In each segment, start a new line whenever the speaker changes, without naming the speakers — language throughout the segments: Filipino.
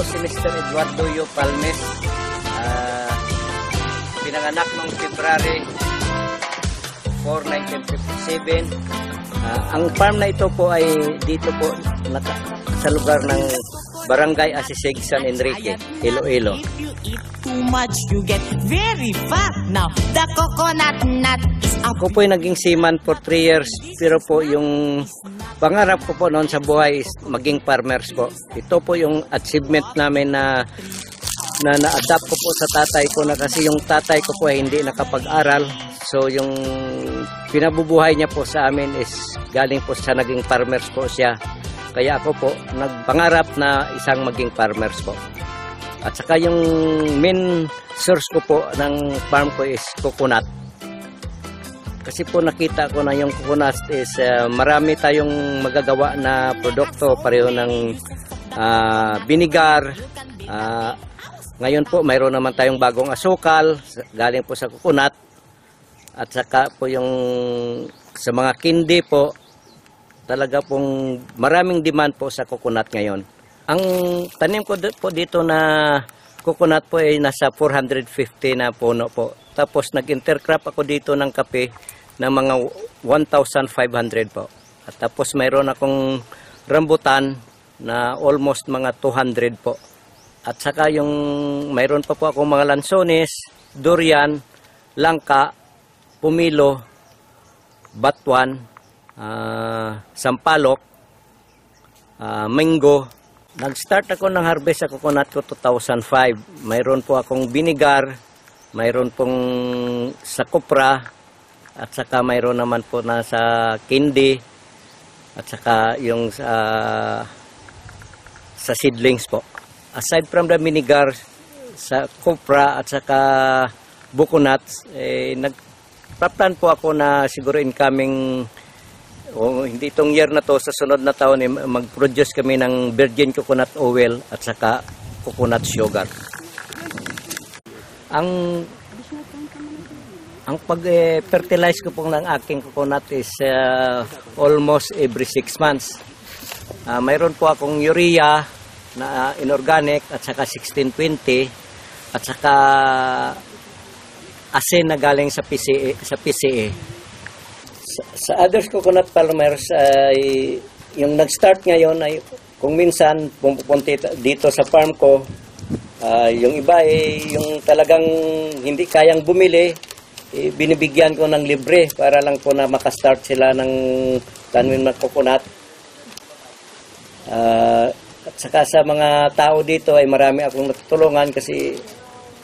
si Mr. Eduardo Yo Palmes. Pinanganak noong February 4, 1957. Ang farm na ito po ay dito po sa lugar ng Barangay Asisig, San Enrique, Iloilo.
If you eat too much, you get very fat. Now, the coconut nut is up.
Ako po ay naging seaman for 3 years, pero po yung pangarap ko po noon sa buhay is maging farmers po. Ito po yung achievement namin na na-adapt ko po sa tatay ko, na kasi yung tatay ko po ay hindi nakapag-aral. So yung pinabubuhay niya po sa amin is galing po sa naging farmers po siya. Kaya ako po nagpangarap na isang maging farmers po. At saka yung main source ko po ng farm ko is coconut. Kasi po nakita ko na yung coconut is marami tayong magagawa na produkto, pareho ng vinegar. Ngayon po mayroon naman tayong bagong asukal galing po sa coconut. At saka po yung sa mga candy po, talaga pong maraming demand po sa coconut ngayon. Ang tanim ko po dito na coconut po ay nasa 450 na puno po. Tapos nag-intercrop ako dito ng kape ng mga 1,500 po. At tapos mayroon akong rambutan na almost mga 200 po. At saka yung mayroon pa po akong mga lansones, durian, langka, pumilo, batuan, sampalok, mango. Nag-start ako ng harvest sa coconut ko 2005. Mayroon po akong vinegar, mayroon pong sa kopra, at saka mayroon naman po na sa candy, at saka yung sa seedlings po. Aside from the vinegar, sa kopra at saka bukonuts, nagpa-plan po ako na siguro incoming hindi itong year na to, sa sunod na taon mag-produce kami ng virgin coconut oil at saka coconut sugar. Ang pag-fertilize ko po ng aking coconut is almost every 6 months. Mayroon po akong urea na inorganic at saka 1620 at saka asin na galing sa PCA. Sa others coconut farmers ay yung nag-start ngayon ay kung minsan pupunta dito sa farm ko, yung iba ay yung talagang hindi kayang bumili, binibigyan ko ng libre para lang po na makastart sila ng tanim ng coconut. At saka sa mga tao dito ay marami akong natutulungan kasi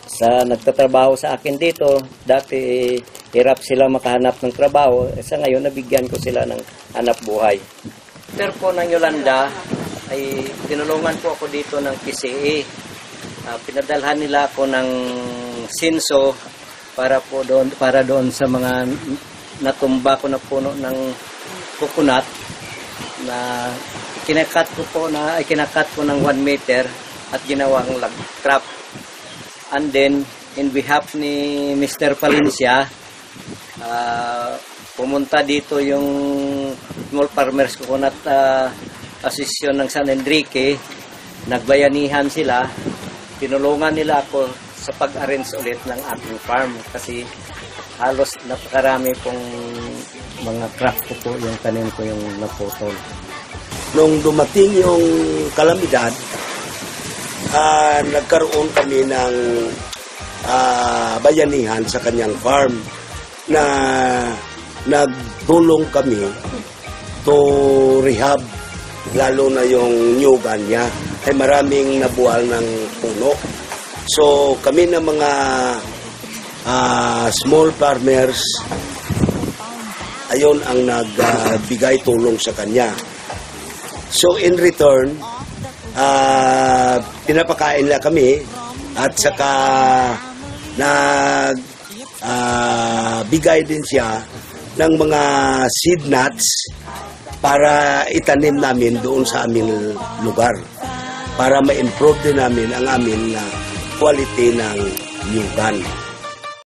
sa nagtatrabaho sa akin dito, dati hirap sila makahanap ng trabaho. Sa ngayon, nabigyan ko sila ng hanap buhay. After po ng Yolanda, ay tinulungan po ako dito ng PCA. Pinadalhan nila ako ng sinso para doon sa mga natumba ko na puno ng coconut na kinakat ko ng 1 meter at ginawang log trap. And then, in behalf ni Mr. Palencia, pumunta dito yung Small Farmers Coconut Association ng San Enrique. Nagbayanihan sila. Tinulungan nila ako sa pag-arrange ulit ng ating farm kasi halos napakarami pong mga craft ko po, yung tanim ko yung naputol.
Nung dumating yung kalamidad, nagkaroon kami ng bayanihan sa kanyang farm na nagtulong kami to rehab, lalo na yung nyugan niya ay maraming nabuwal ng puno. So kami na mga small farmers, ayon ang nagbigay tulong sa kanya. So in return, pinapakain nila kami at saka bigay din siya ng mga seed nuts para itanim namin doon sa aming lugar para ma-improve din namin ang aming quality ng nyugan.